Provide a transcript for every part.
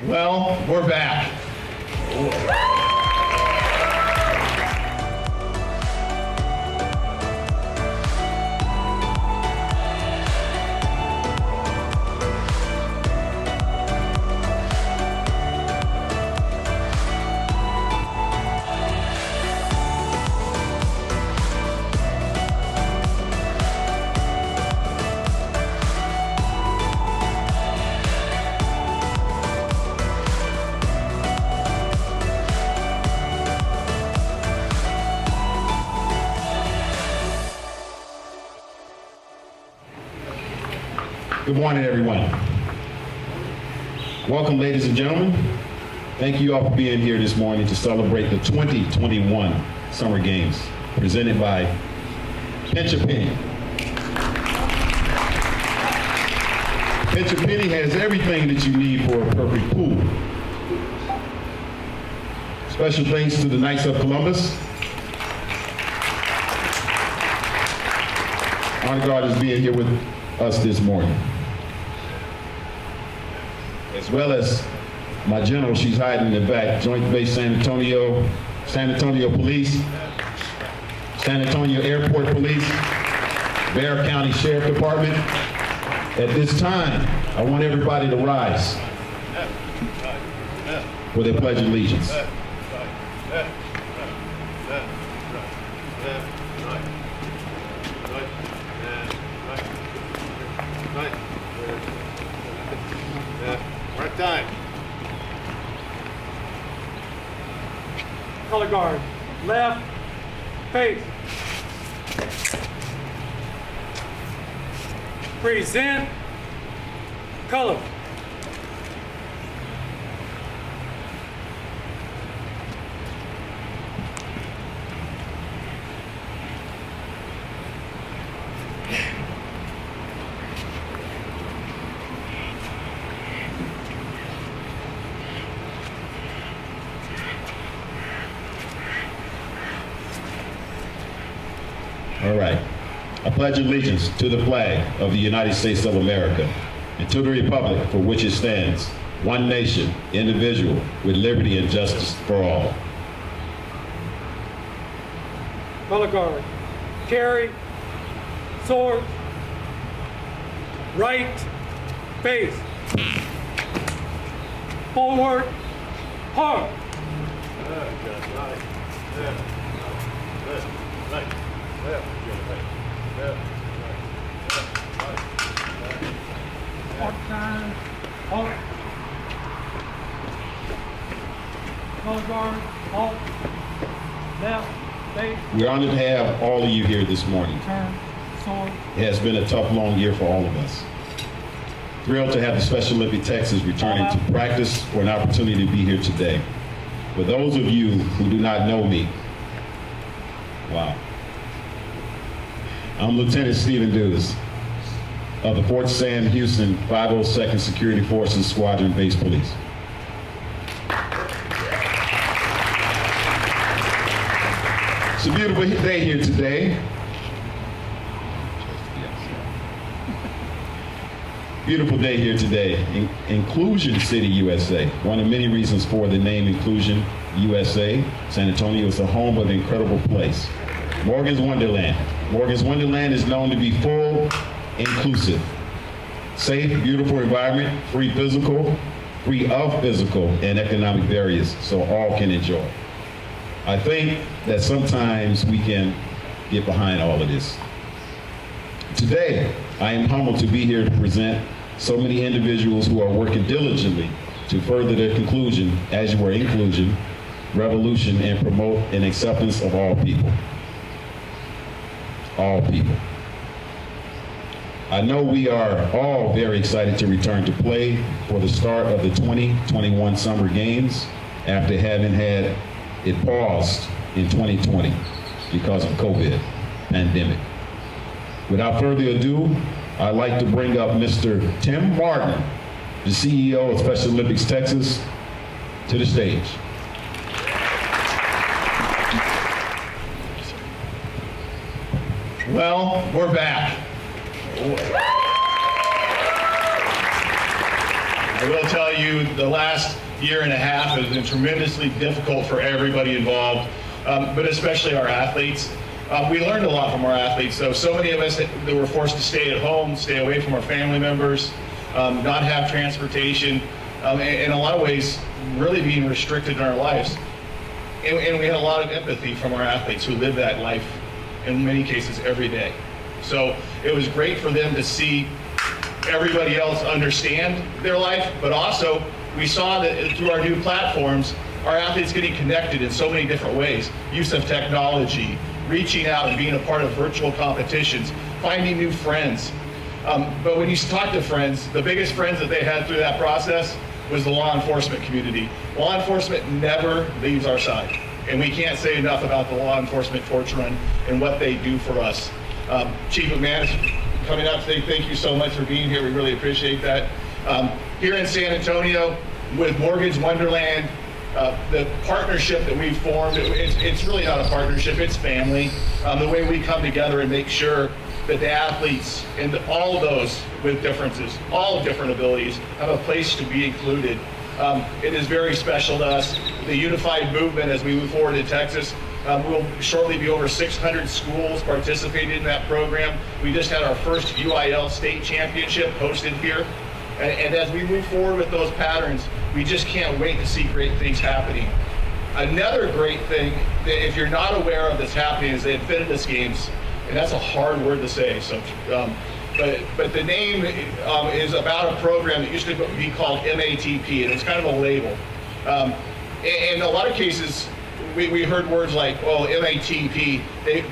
Well, we're back. Good morning, everyone. Welcome, ladies and gentlemen. Thank you all for being here this morning to celebrate the 2021 Summer Games, presented by Pinch a Penny. Pinch a Penny has everything that you need for a perfect pool. Special thanks to the Knights of Columbus. Honor Guard is being here with us this morning, as well as my general. She's hiding in the back. Joint Base San Antonio Police, San Antonio Airport Police, Bexar County Sheriff Department. At this time, I want everybody to rise for their Pledge of Allegiance. Right time. Color guard, left, face. Present, color. All right. I pledge allegiance to the flag of the United States of America and to the republic for which it stands, one nation, indivisible, with liberty and justice for all. Color guard, carry, sword, right, face. Forward, hard. Halt time, halt. Color guard, halt. Left, face. We're honored to have all of you here this morning. Turn, sword. It has been a tough, long year for all of us. Thrilled to have the Special Olympic Texans returning to practice for an opportunity to be here today. For those of you who do not know me, wow. I'm Lieutenant Stephen Dewes of the Fort Sam Houston 502nd Security Forces Squadron Base Police. It's a beautiful day here today. Beautiful day here today. Inclusion City, USA. One of many reasons for the name Inclusion USA. San Antonio is the home of an incredible place. Morgan's Wonderland. Morgan's Wonderland is known to be full, inclusive, safe, beautiful environment, free of physical and economic barriers, so all can enjoy. I think that sometimes we can get behind all of this. Today, I am humbled to be here to present so many individuals who are working diligently to further their conclusion, as you were inclusion, revolution, and promote an acceptance of all people. All people. I know we are all very excited to return to play for the start of the 2021 Summer Games after having had it paused in 2020 because of COVID pandemic. Without further ado, I'd like to bring up Mr. Tim Martin, the CEO of Special Olympics Texas, to the stage. Well, we're back. I will tell you, the last year and a half has been tremendously difficult for everybody involved, but especially our athletes. We learned a lot from our athletes. So many of us that were forced to stay at home, stay away from our family members, not have transportation, in a lot of ways, really being restricted in our lives. And we had a lot of empathy from our athletes who live that life, in many cases, every day. So it was great for them to see everybody else understand their life, but also we saw that through our new platforms, our athletes getting connected in so many different ways. Use of technology, reaching out and being a part of virtual competitions, finding new friends. But when you talk to friends, the biggest friends that they had through that process was the law enforcement community. Law enforcement never leaves our side. And we can't say enough about the law enforcement torch run and what they do for us. Chief McManus coming out today, thank you so much for being here. We really appreciate that. Here in San Antonio with Morgan's Wonderland, the partnership that we've formed, it's really not a partnership, it's family. The way we come together and make sure that the athletes and all those with differences, all different abilities, have a place to be included. It is very special to us. The unified movement as we move forward in Texas, we'll shortly be over 600 schools participating in that program. We just had our first UIL state championship hosted here. And as we move forward with those patterns, we just can't wait to see great things happening. Another great thing that if you're not aware of that's happening is the Infinitus Games, and that's a hard word to say. So, but the name is about a program that used to be called MATP, and it's kind of a label. In a lot of cases, we heard words like, well, MATP,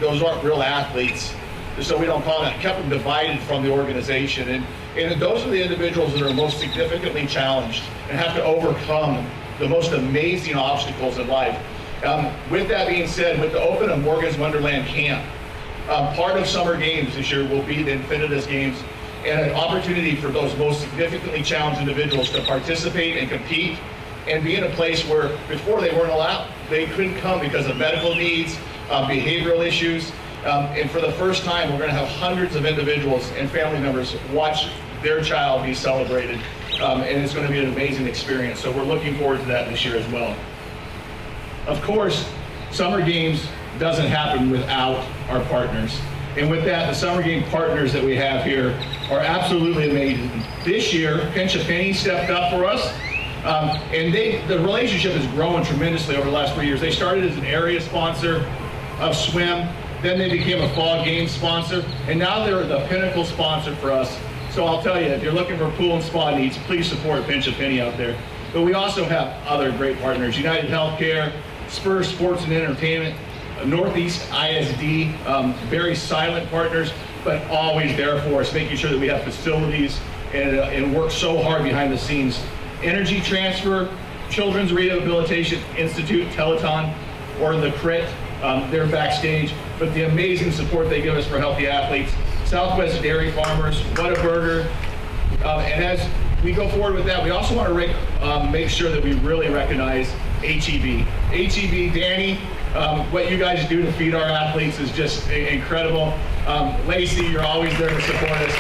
those aren't real athletes, so we don't call them that. Kept them divided from the organization. And those are the individuals that are most significantly challenged and have to overcome the most amazing obstacles in life. With that being said, with the open of Morgan's Wonderland camp, part of summer games this year will be the Infinitus Games, and an opportunity for those most significantly challenged individuals to participate and compete and be in a place where before they weren't allowed. They couldn't come because of medical needs, behavioral issues, and for the first time we're going to have hundreds of individuals and family members watch their child be celebrated, and it's going to be an amazing experience. So we're looking forward to that this year as well. Of course, Summer Games doesn't happen without our partners. And with that, the Summer Game partners that we have here are absolutely amazing. This year, Pinch a Penny stepped up for us, and the relationship has grown tremendously over the last 3 years. They started as an area sponsor of swim, then they became a fall game sponsor, and now they're the pinnacle sponsor for us. So I'll tell you, if you're looking for pool and spa needs, please support Pinch a Penny out there. But we also have other great partners: United Healthcare, Spurs Sports and Entertainment, Northeast ISD, very silent partners, but always there for us, making sure that we have facilities and work so hard behind the scenes. Energy Transfer, Children's Rehabilitation Institute, Teleton, or the Crip, they're backstage, but the amazing support they give us for healthy athletes. Southwest Dairy Farmers, Whataburger, and as we go forward with that, we also want to make sure that we really recognize HEB. HEB, Danny, what you guys do to feed our athletes is just incredible. Lacey, you're always there to support us.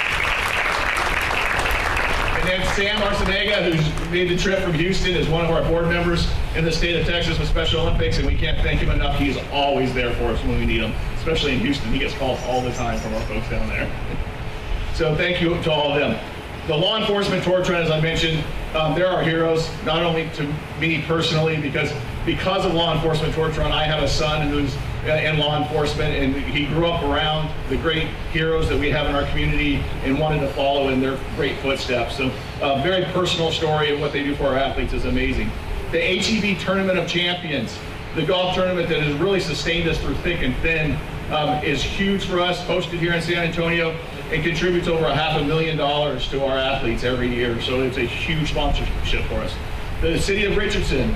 And then Sam Arcenega, who's made the trip from Houston, is one of our board members in the state of Texas with Special Olympics, and we can't thank him enough. He's always there for us when we need him, especially in Houston. He gets calls all the time from our folks down there. So thank you to all of them. The law enforcement torch run, as I mentioned, they're our heroes, not only to me personally, because of law enforcement torch run, I have a son who's in law enforcement, and he grew up around the great heroes that we have in our community and wanted to follow in their great footsteps. So a very personal story of what they do for our athletes is amazing. The HEB Tournament of Champions, the golf tournament that has really sustained us through thick and thin, is huge for us, hosted here in San Antonio, and contributes over $500,000 to our athletes every year. So it's a huge sponsorship for us. The City of Richardson,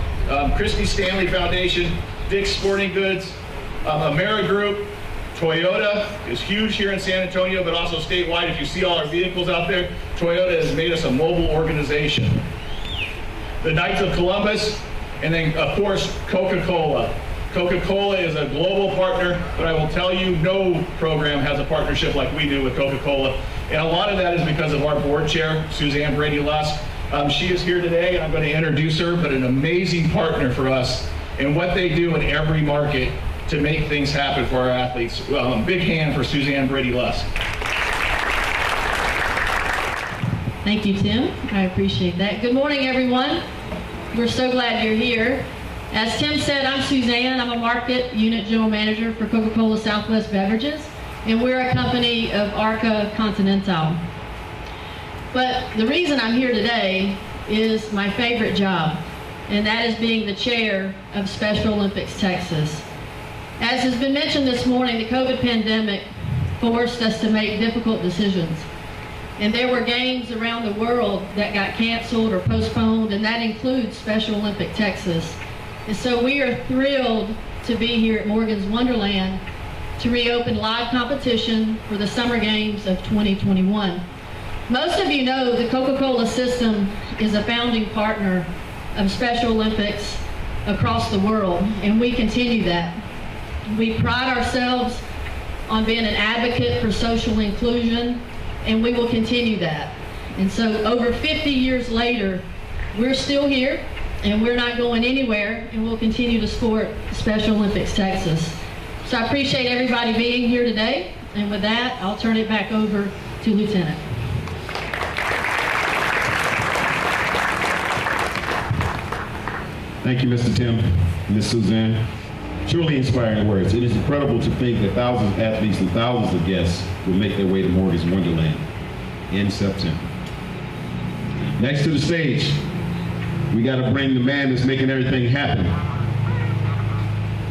Christy Stanley Foundation, Dick's Sporting Goods, AmeriGroup, Toyota is huge here in San Antonio, but also statewide. If you see all our vehicles out there, Toyota has made us a mobile organization. The Knights of Columbus, and then of course, Coca-Cola. Coca-Cola is a global partner, but I will tell you, no program has a partnership like we do with Coca-Cola. And a lot of that is because of our board chair, Suzanne Brady-Lusk. She is here today, and I'm going to introduce her, but an amazing partner for us in what they do in every market to make things happen for our athletes. Big hand for Suzanne Brady-Lusk. Thank you, Tim. I appreciate that. Good morning, everyone. We're so glad you're here. As Tim said, I'm Suzanne. I'm a market unit general manager for Coca-Cola Southwest Beverages, and we're a company of Arca Continental. But the reason I'm here today is my favorite job, and that is being the chair of Special Olympics Texas. As has been mentioned this morning, the COVID pandemic forced us to make difficult decisions. And there were games around the world that got canceled or postponed, and that includes Special Olympic Texas. And so we are thrilled to be here at Morgan's Wonderland to reopen live competition for the Summer Games of 2021. Most of you know the Coca-Cola system is a founding partner of Special Olympics across the world, and we continue that. We pride ourselves on being an advocate for social inclusion, and we will continue that. And so over 50 years later, we're still here, and we're not going anywhere, and we'll continue to support Special Olympics Texas. So I appreciate everybody being here today, and with that, I'll turn it back over to Lieutenant. Thank you, Mr. Tim, Ms. Suzanne. Truly inspiring words. It is incredible to think that thousands of athletes and thousands of guests will make their way to Morgan's Wonderland in September. Next to the stage, we got to bring the man that's making everything happen,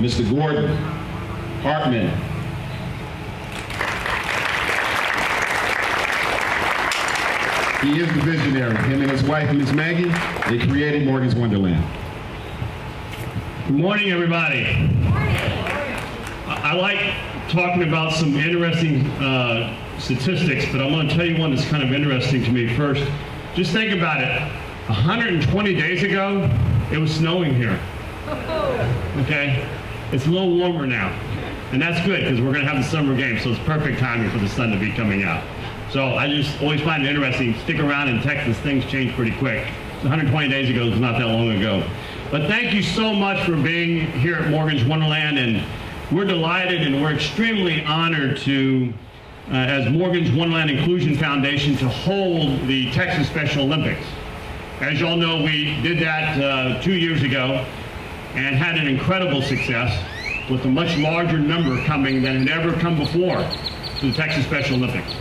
Mr. Gordon Hartman. He is the visionary. Him and his wife, Miss Maggie, they created Morgan's Wonderland. Good morning, everybody. I like talking about some interesting statistics, but I want to tell you one that's kind of interesting to me first. Just think about it. 120 days ago, it was snowing here. Okay? It's a little warmer now. And that's good, because we're going to have the summer games, so it's perfect timing for the sun to be coming out. So I just always find it interesting. Stick around in Texas, things change pretty quick. 120 days ago was not that long ago. But thank you so much for being here at Morgan's Wonderland, and we're delighted and we're extremely honored to, as Morgan's Wonderland Inclusion Foundation, to hold the Texas Special Olympics. As you all know, we did that 2 years ago and had an incredible success with a much larger number coming than had ever come before to the Texas Special Olympics.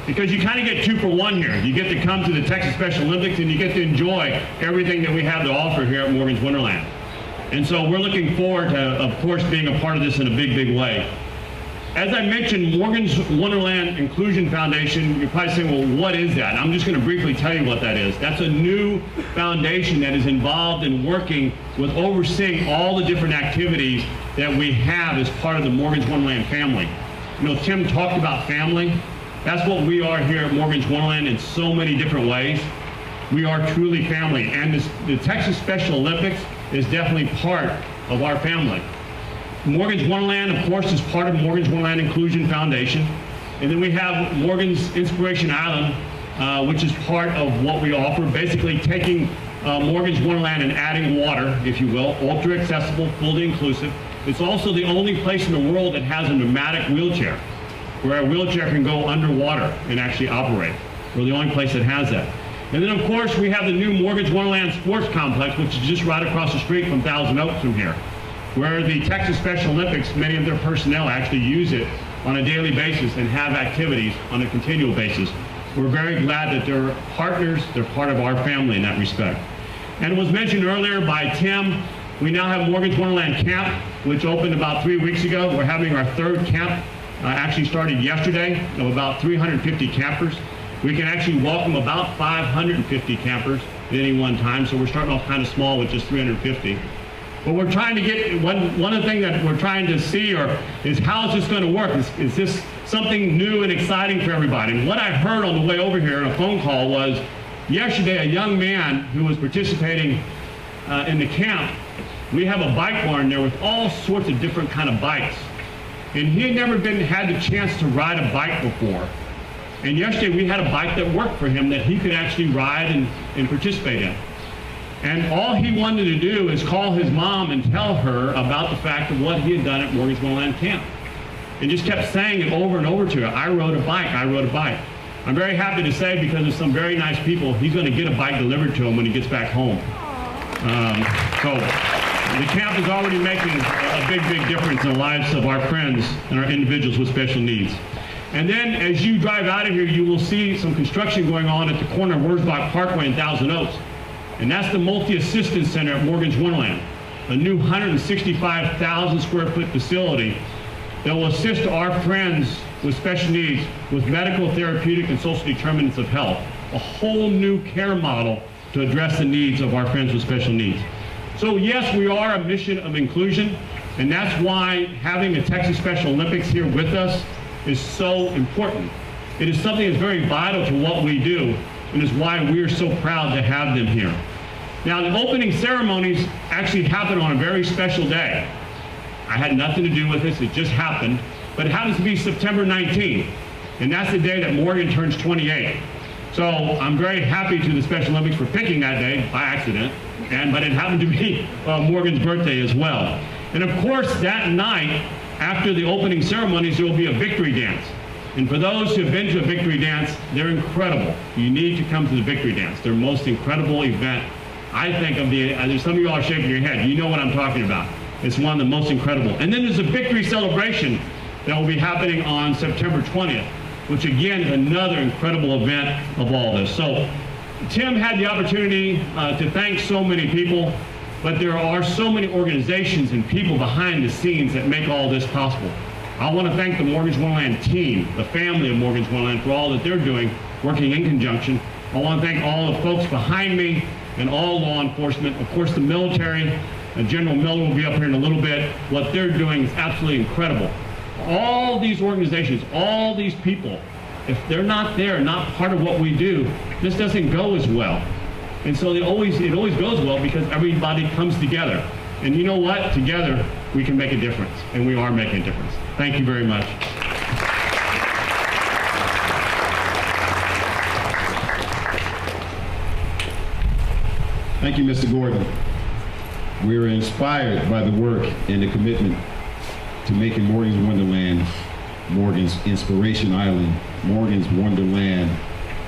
Because you kind of get 2 for 1 here. You get to come to the Texas Special Olympics and you get to enjoy everything that we have to offer here at Morgan's Wonderland. And so we're looking forward to, of course, being a part of this in a big, big way. As I mentioned, Morgan's Wonderland Inclusion Foundation, you're probably saying, well, what is that? And I'm just going to briefly tell you what that is. That's a new foundation that is involved in working with overseeing all the different activities that we have as part of the Morgan's Wonderland family. You know, Tim talked about family. That's what we are here at Morgan's Wonderland in so many different ways. We are truly family, and the Texas Special Olympics is definitely part of our family. Morgan's Wonderland, of course, is part of Morgan's Wonderland Inclusion Foundation. And then we have Morgan's Inspiration Island, which is part of what we offer, basically taking Morgan's Wonderland and adding water, if you will, ultra accessible, fully inclusive. It's also the only place in the world that has a pneumatic wheelchair, where a wheelchair can go underwater and actually operate. We're the only place that has that. And then, of course, we have the new Morgan's Wonderland Sports Complex, which is just right across the street from Thousand Oaks from here, where the Texas Special Olympics, many of their personnel actually use it on a daily basis and have activities on a continual basis. We're very glad that they're partners, they're part of our family in that respect. And it was mentioned earlier by Tim, we now have Morgan's Wonderland Camp, which opened about 3 weeks ago. We're having our 3rd camp. Actually started yesterday, of about 350 campers. We can actually welcome about 550 campers at any one time, so we're starting off kind of small with just 350. But we're trying to get, one of the things that we're trying to see is how is this going to work? Is this something new and exciting for everybody? And what I heard on the way over here in a phone call was, yesterday a young man who was participating in the camp, we have a bike barn there with all sorts of different kind of bikes. And he had never had the chance to ride a bike before. And yesterday we had a bike that worked for him that he could actually ride and participate in. And all he wanted to do is call his mom and tell her about the fact of what he had done at Morgan's Wonderland camp. And just kept saying it over and over to her, I rode a bike, I rode a bike. I'm very happy to say, because of some very nice people, he's going to get a bike delivered to him when he gets back home. So the camp is already making a big, big difference in the lives of our friends and our individuals with special needs. And then as you drive out of here, you will see some construction going on at the corner of Wurzbach Parkway and Thousand Oaks. And that's the Multi-Assistance Center at Morgan's Wonderland, a new 165,000 square foot facility that will assist our friends with special needs with medical, therapeutic, and social determinants of health, a whole new care model to address the needs of our friends with special needs. So yes, we are a mission of inclusion, and that's why having the Texas Special Olympics here with us is so important. It is something that's very vital to what we do, and is why we are so proud to have them here. Now, the opening ceremonies actually happen on a very special day. I had nothing to do with this, it just happened, but it happens to be September 19th, and that's the day that Morgan turns 28. So I'm very happy to the Special Olympics for picking that day by accident, but it happened to be Morgan's birthday as well. And of course, that night, after the opening ceremonies, there will be a victory dance. And for those who have been to a victory dance, they're incredible. You need to come to the victory dance. They're the most incredible event, I think, of the, some of you all are shaking your head. You know what I'm talking about. It's one of the most incredible. And then there's a victory celebration that will be happening on September 20th, which again is another incredible event of all this. So Tim had the opportunity to thank so many people, but there are so many organizations and people behind the scenes that make all this possible. I want to thank the Morgan's Wonderland team, the family of Morgan's Wonderland, for all that they're doing, working in conjunction. I want to thank all the folks behind me and all law enforcement, of course the military. General Miller will be up here in a little bit. What they're doing is absolutely incredible. All these organizations, all these people, if they're not there, not part of what we do, this doesn't go as well. And so it always goes well because everybody comes together. And you know what? Together, we can make a difference, and we are making a difference. Thank you very much. Thank you, Mr. Gordon. We are inspired by the work and the commitment to making Morgan's Wonderland, Morgan's Inspiration Island, Morgan's Wonderland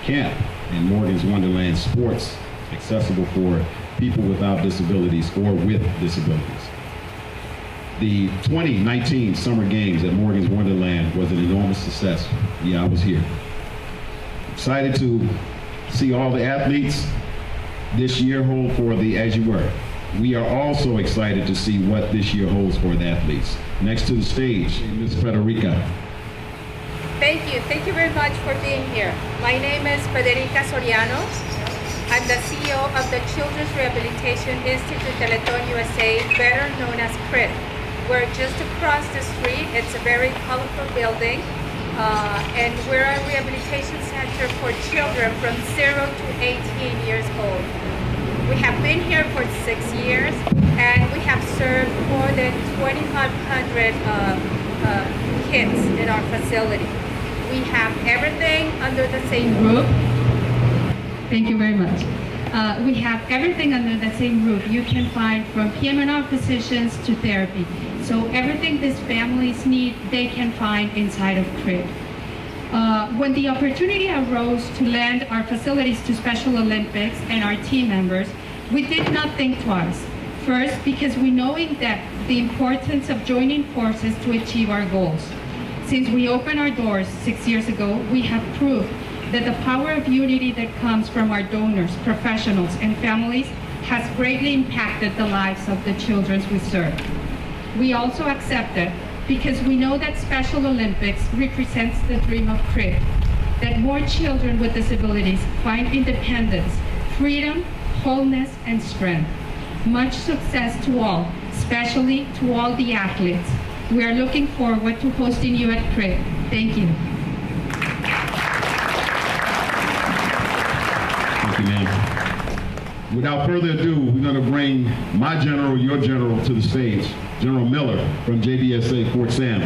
Camp, and Morgan's Wonderland Sports accessible for people without disabilities or with disabilities. The 2019 Summer Games at Morgan's Wonderland was an enormous success. Yeah, I was here. Excited to see all the athletes this year hold for the As You Were. We are also excited to see what this year holds for the athletes. Next to the stage, Ms. Federica. Thank you very much for being here. My name is Federica Soriano. I'm the CEO of the Children's Rehabilitation Institute Teletón USA, better known as Crip. We're just across the street. It's a very colorful building, and we're a rehabilitation center for children from 0 to 18 years old. We have been here for 6 years, and we have served more than 2,500 kids in our facility. We have everything under the same roof. Thank you very much. We have everything under the same roof. You can find from PM&R physicians to therapy. So everything these families need, they can find inside of Crip. When the opportunity arose to lend our facilities to Special Olympics and our team members, we did not think twice. First, because we know in depth the importance of joining forces to achieve our goals. Since we opened our doors 6 years ago, we have proved that the power of unity that comes from our donors, professionals, and families has greatly impacted the lives of the children we serve. We also accept it because we know that Special Olympics represents the dream of Crip, that more children with disabilities find independence, freedom, wholeness, and strength. Much success to all, especially to all the athletes. We are looking forward to hosting you at Crip. Thank you. Thank you, ma'am. Without further ado, we're going to bring my general, your general, to the stage. General Miller from JBSA Fort Sam.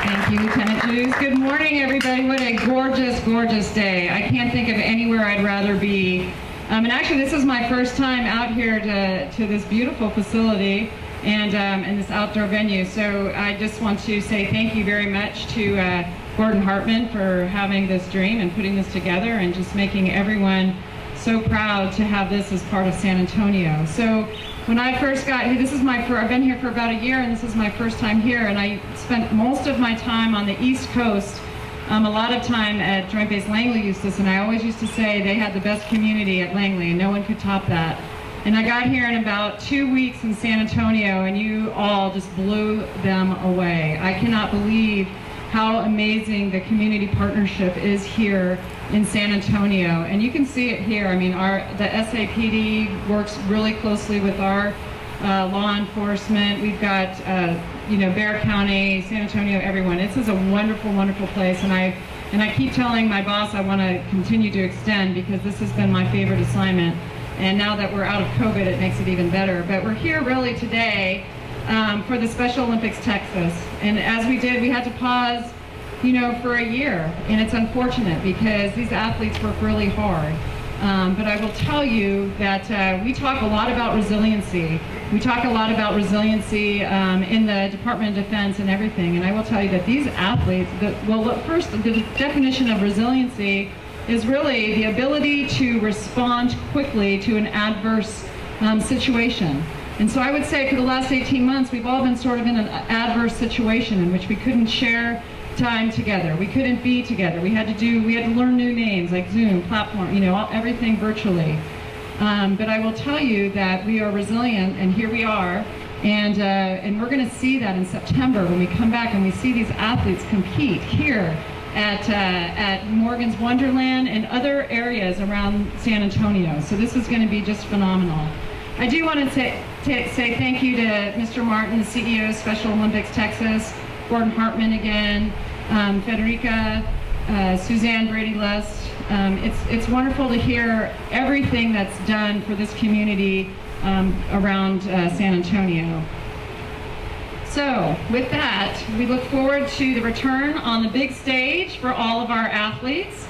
Thank Thank you, Lieutenant Juice. Good morning, everybody. What a gorgeous, gorgeous day. I can't think of anywhere I'd rather be. And actually, this is my first time out here to this beautiful facility and this outdoor venue. So I just want to say thank you very much to Gordon Hartman for having this dream and putting this together and just making everyone so proud to have this as part of San Antonio. So when I first got here, I've been here for about a year, and this is my first time here, and I spent most of my time on the East Coast, a lot of time at Joint Base Langley Eustis, and I always used to say they had the best community at Langley, and no one could top that. And I got here in about 2 weeks in San Antonio, and you all just blew them away. I cannot believe how amazing the community partnership is here in San Antonio, and you can see it here. I mean, the SAPD works really closely with our law enforcement. We've got, Bexar County, San Antonio, everyone. This is a wonderful, wonderful place, and I keep telling my boss I want to continue to extend because this has been my favorite assignment. And now that we're out of COVID, it makes it even better. But we're here really today for the Special Olympics Texas, and as we did, we had to pause for a year, and it's unfortunate because these athletes work really hard. But I will tell you that we talk a lot about resiliency. We talk a lot about resiliency in the Department of Defense and everything, and I will tell you that these athletes, first, the definition of resiliency is really the ability to respond quickly to an adverse situation. And so I would say for the last 18 months, we've all been sort of in an adverse situation in which we couldn't share time together. We couldn't be together. We had to learn new names like Zoom, platform, everything virtually. But I will tell you that we are resilient, and here we are. And we're going to see that in September when we come back and we see these athletes compete here at Morgan's Wonderland and other areas around San Antonio. So this is going to be just phenomenal. I do want to say thank you to Mr. Martin, the CEO of Special Olympics Texas, Gordon Hartman again, Federica, Suzanne Brady-Lust. It's wonderful to hear everything that's done for this community around San Antonio. So with that, we look forward to the return on the big stage for all of our athletes.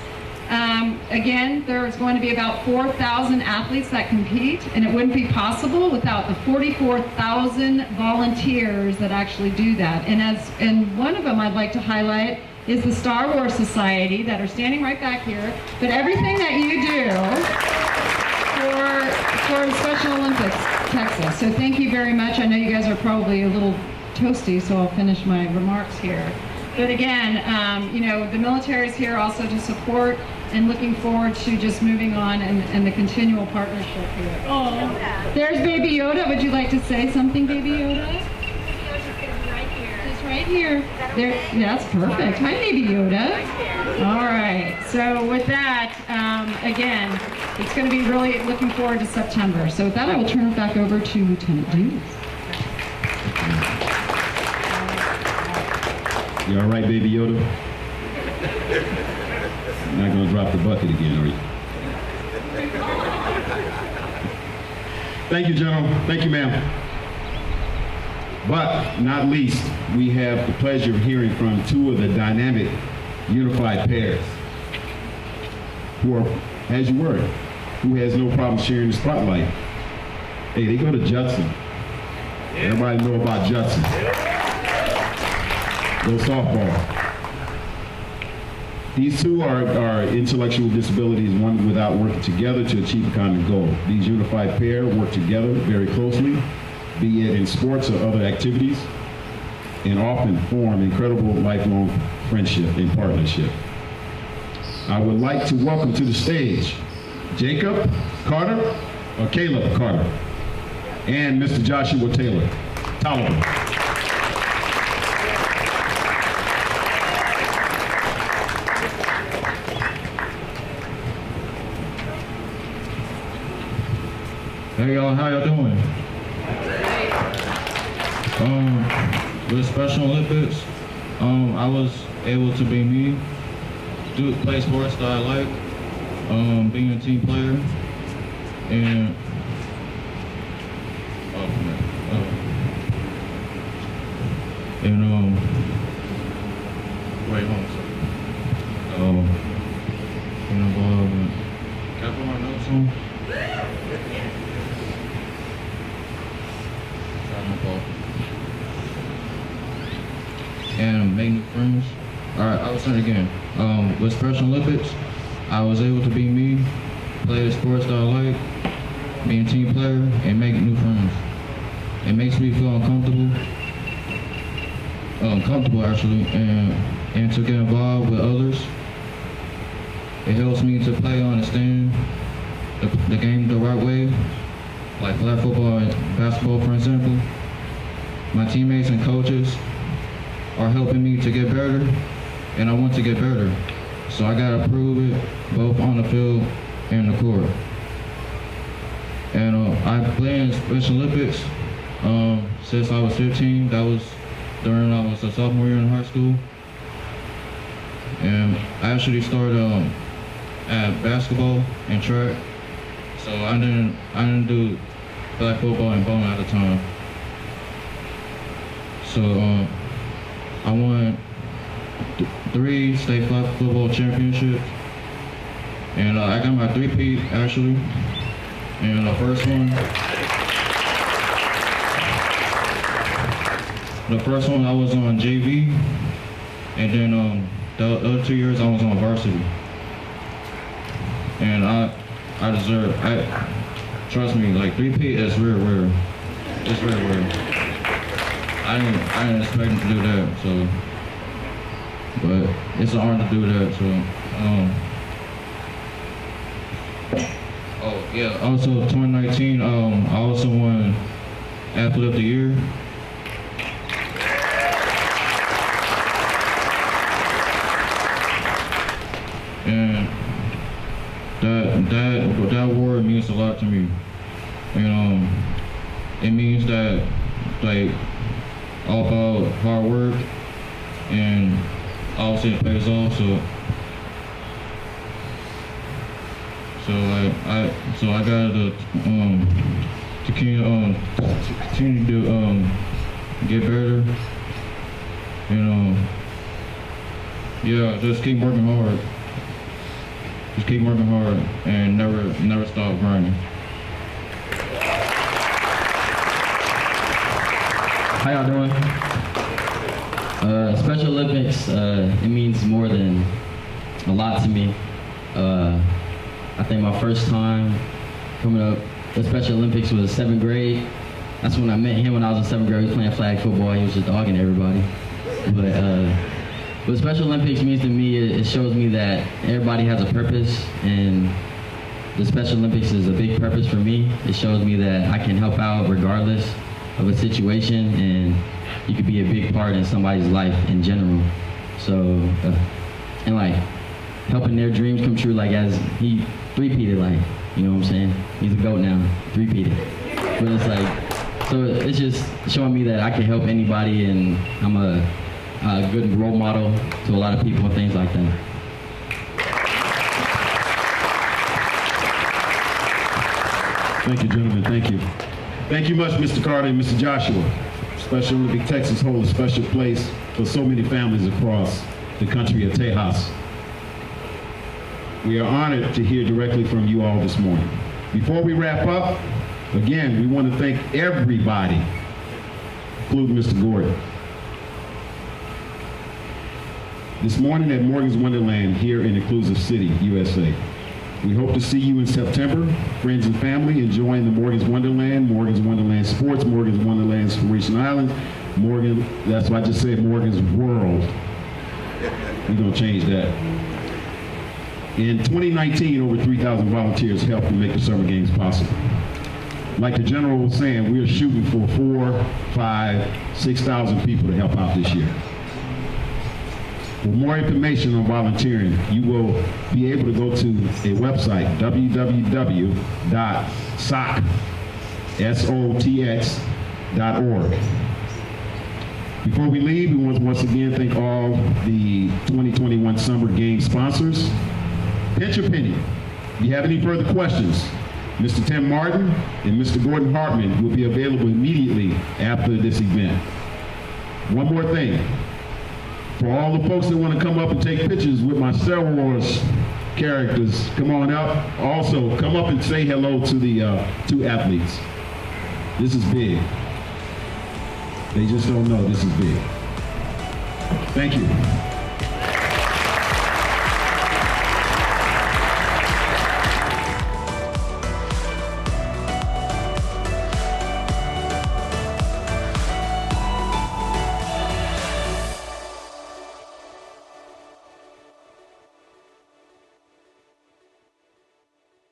Again, there's going to be about 4,000 athletes that compete, and it wouldn't be possible without the 44,000 volunteers that actually do that. And one of them I'd like to highlight is the Star Wars Society that are standing right back here. But everything that you do for Special Olympics Texas. So thank you very much. I know you guys are probably a little toasty, so I'll finish my remarks here. But again, the military is here also to support, and looking forward to just moving on and the continual partnership here. Oh, there's Baby Yoda. Would you like to say something, Baby Yoda? Just right here. There. That's perfect. Hi, Baby Yoda. All right. So with that, again, it's going to be really looking forward to September. So with that, I will turn it back over to Lieutenant Juice. You all right, Baby Yoda? You're not going to drop the bucket again, are you? Thank you, General. Thank you, ma'am. But not least, we have the pleasure of hearing from two of the dynamic unified pairs who are, as you were, who has no problem sharing the spotlight. Hey, they go to Judson. Everybody know about Judson. Go softball. These two are intellectual disabilities, one without working together to achieve a common goal. These unified pair work together very closely, be it in sports or other activities, and often form incredible lifelong friendship and partnership. I would like to welcome to the stage Jacob Carter, or Caleb Carter, and Mr. Joshua Taylor. Tolliver. Hey y'all, how y'all doing? With Special Olympics, I was able to be me, play sports that I like, being a team player, and way home. So, been involved in, can I put my notes on? And make new friends. Alright, I was saying again, with Special Olympics, I was able to be me, play the sports that I like, be a team player, and make new friends. It makes me feel comfortable actually, and to get involved with others. It helps me to play, understand the game the right way, like flag football and basketball, for example. My teammates and coaches are helping me to get better, and I want to get better. So I gotta prove it both on the field and the court. And I played in Special Olympics since I was 15. That was during I was a sophomore year in high school. And I actually started at basketball and track. So I didn't do flag football and bowling at the time. So I won 3 state flag football championships, and I got my 3-peat actually. And the first one I was on JV, and then the other 2 years I was on varsity. And I deserve. Trust me, like 3-peat is rare. It's rare. I didn't expect to do that, so, but it's an honor to do that, so, oh yeah, also 2019, I also won Athlete of the Year. And that award means a lot to me, and it means that, like, all about hard work, and obviously it pays off. So I gotta to continue to get better, and yeah, just keep working hard. Just keep working hard and never stop grinding. How y'all doing? Special Olympics, it means more than a lot to me. I think my first time coming up to Special Olympics was 7th grade. That's when I met him when I was in 7th grade. We was playing flag football. He was just dogging everybody. But Special Olympics means to me, it shows me that everybody has a purpose, and the Special Olympics is a big purpose for me. It shows me that I can help out regardless of a situation, and you could be a big part in somebody's life in general. So, and like helping their dreams come true, like as he 3-peated, like, you know what I'm saying? He's a GOAT now, 3-peated. But it's like, so it's just showing me that I can help anybody, and I'm a good role model to a lot of people and things like that. Thank you, gentlemen, thank you. Thank you much, Mr. Carter and Mr. Joshua. Special Olympic Texas holds a special place for so many families across the country of Tejas. We are honored to hear directly from you all this morning. Before we wrap up, again, we want to thank everybody, including Mr. Gordon. This morning at Morgan's Wonderland here in Inclusive City, USA. We hope to see you in September, friends and family, enjoying the Morgan's Wonderland Sports, Morgan's Wonderland Inspiration Island, that's why I just said Morgan's World. We're gonna change that. In 2019, over 3,000 volunteers helped to make the summer games possible. Like the general was saying, we are shooting for 4,000, 5,000, 6,000 people to help out this year. For more information on volunteering, you will be able to go to a website, www.sotx.org. Before we leave, we want to once again thank all the 2021 Summer Games sponsors. Pinch your penny. If you have any further questions, Mr. Tim Martin and Mr. Gordon Hartman will be available immediately after this event. One more thing. For all the folks that want to come up and take pictures with my Star Wars characters, come on up. Also, come up and say hello to the two athletes. This is big. They just don't know this is big. Thank you.